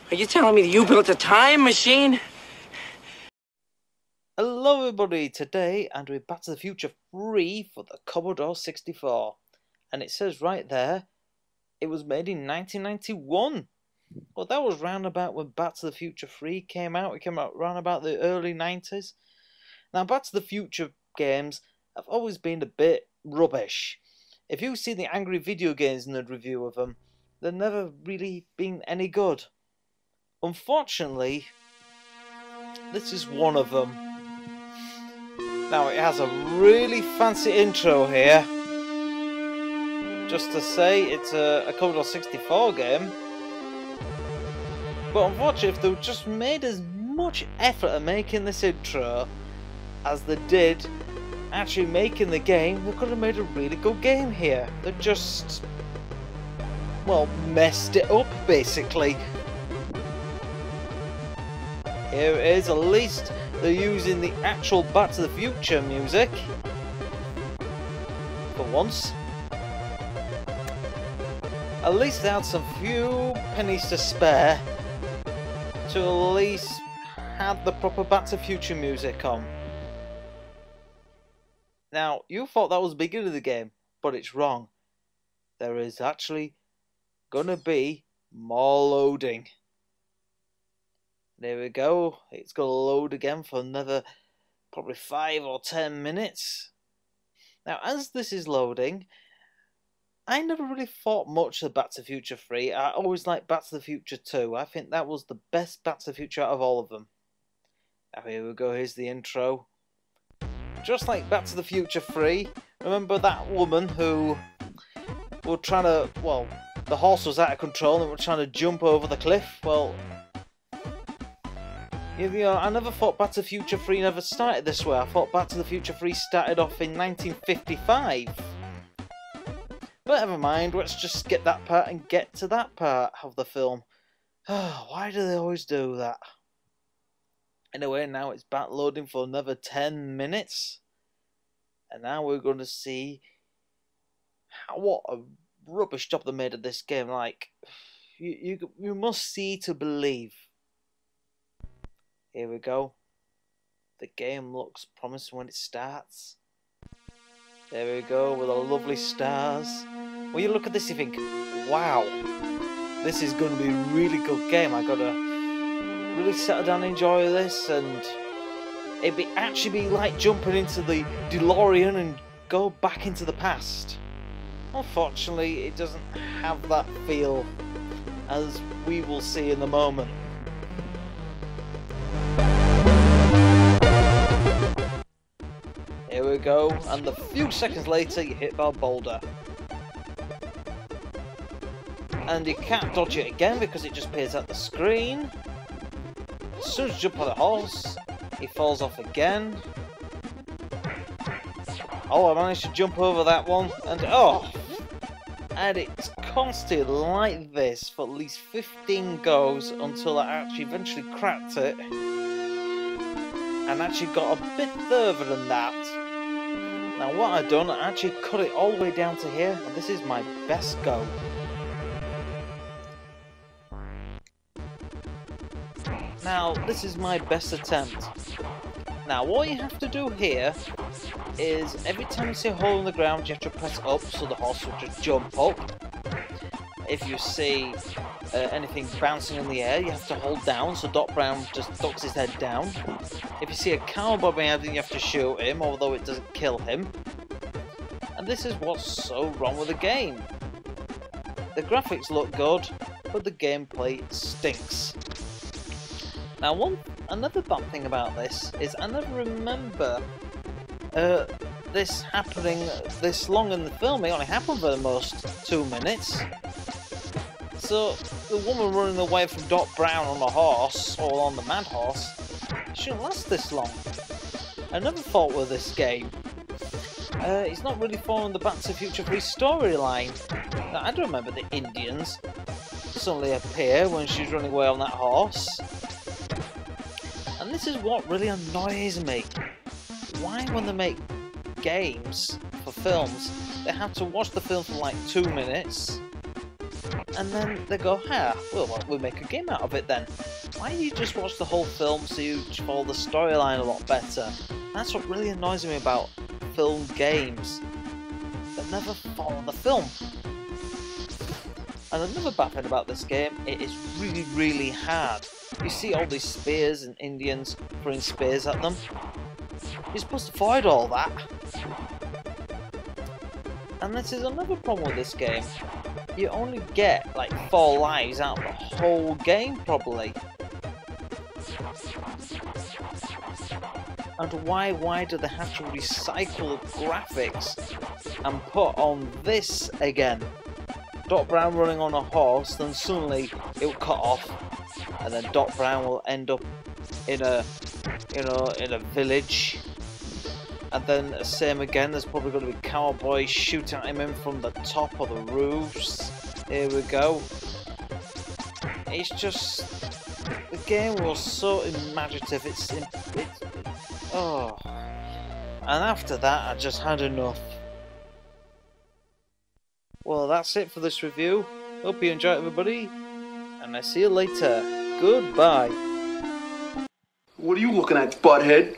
Are you telling me that you built a time machine? Hello everybody, today I'm doing Back to the Future 3 for the Commodore 64. And it says right there, it was made in 1991. Well, that was round about when Back to the Future 3 came out. It came out round about the early 90s. Now, Back to the Future games have always been a bit rubbish. If you see the Angry Video Games nerd review of them, they've never really been any good. Unfortunately, this is one of them. Now, it has a really fancy intro here. Just to say, it's a Commodore 64 game. But unfortunately, if they just made as much effort at making this intro as they did actually making the game, they could have made a really good game here. They just, well, messed it up, basically. Here it is, at least they're using the actual Back to the Future music. For once. At least they had some few pennies to spare to at least have the proper Back to the Future music on. Now, you thought that was the beginning of the game, but it's wrong. There is actually gonna be more loading. There we go, it's going to load again for another probably 5 or 10 minutes. Now, as this is loading, I never really thought much of Back to the Future 3. I always liked Back to the Future 2. I think that was the best Back to the Future out of all of them. Now, here we go, here's the intro. Just like Back to the Future 3, remember that woman who were trying to, well, the horse was out of control and were trying to jump over the cliff? Well, you know, I never thought Back to the Future 3 never started this way. I thought Back to the Future 3 started off in 1955. But never mind, let's just skip that part and get to that part of the film. Why do they always do that? Anyway, now it's back loading for another 10 minutes. And now we're going to see what a rubbish job they made of this game. Like, you must see to believe. Here we go. The game looks promising when it starts. There we go, with the lovely stars. When you look at this, you think, wow, this is going to be a really good game. I got to really settle down and enjoy this, and it'd actually be like jumping into the DeLorean and go back into the past. Unfortunately, it doesn't have that feel, as we will see in a moment. Here we go, and a few seconds later you hit by a boulder. And you can't dodge it again because it just appears at the screen. As soon as you jump on the horse, he falls off again. Oh, I managed to jump over that one, and oh! And it's constantly like this for at least 15 goes until I actually eventually cracked it. And actually got a bit further than that. Now what I've done, I actually cut it all the way down to here, and this is my best go. Now, this is my best attempt. Now, what you have to do here is, every time you see a hole in the ground, you have to press up so the horse will just jump up. If you see anything bouncing in the air, you have to hold down so Doc Brown just ducks his head down. If you see a cow bobbing out, you have to shoot him, although it doesn't kill him. And this is what's so wrong with the game. The graphics look good, but the gameplay stinks. Now, another bad thing about this is I never remember this happening this long in the film. It only happened for the most 2 minutes. So, the woman running away from Doc Brown on a horse, or on the mad horse, shouldn't last this long. I never thought with this game. It's not really following the Back to the Future 3 storyline. Now, I don't remember the Indians suddenly appear when she's running away on that horse. And this is what really annoys me. Why, when they make games for films, they have to watch the film for like 2 minutes, And then they go, well, we'll make a game out of it then. Why don't you just watch the whole film so you follow the storyline a lot better? That's what really annoys me about film games. They never follow the film. And another bad thing about this game, it is really, really hard. You see all these spears and Indians throwing spears at them. You're supposed to avoid all that. And this is another problem with this game. You only get like 4 lives out of the whole game, probably. And why do they have to recycle the graphics and put on this again? Doc Brown running on a horse, then suddenly it will cut off, and then Doc Brown will end up in a, in a village. And then same again, there's probably going to be cowboys shooting at him in from the top of the roofs. Here we go. It's just, the game was so imaginative. Oh. And after that, I just had enough. Well, that's it for this review. Hope you enjoyed it, everybody. And I see you later. Goodbye. What are you looking at, butthead?